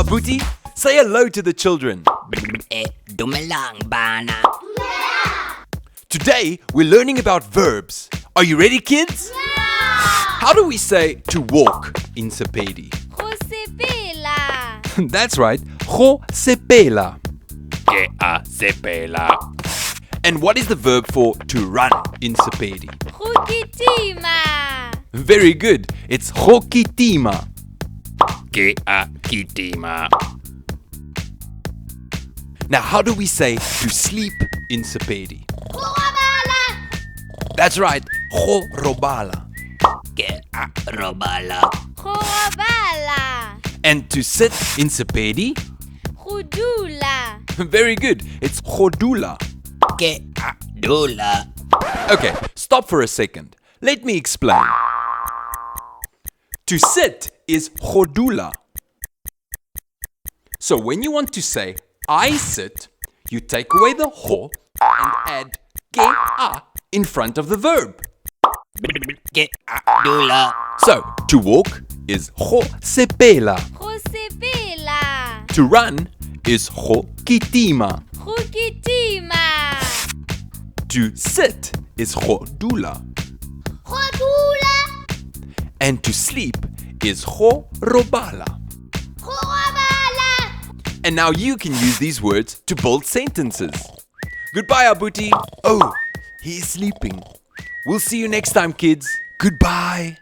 Abuti, say hello to the children. Dumelang bana. Today, we're learning about verbs. Are you ready, kids? How do we say to walk in Sepedi? Go sepela. That's right, go sepela. Ke a sepela. And what is the verb for to run in Sepedi? Go kitima. Very good, it's go kitima. Ke a kitima. Now, how do we say to sleep in Sepedi? Go robala. That's right, go robala. Ke a robala. Go robala. And to sit in Sepedi? Go dula. Very good, it's godula. Ke a dula. Okay, stop for a second. Let me explain. To sit is godula. So when you want to say I sit, you take away the ho and add ke a in front of the verb. Ke a dula. So to walk is go sepela. Go sepela. To run is go kitima. Go kitima. To sit is godula. Go dula. And to sleep is go robala. Go robala. And now you can use these words to build sentences. Goodbye, Abuti. Oh, he is sleeping. We'll see you next time, kids. Goodbye.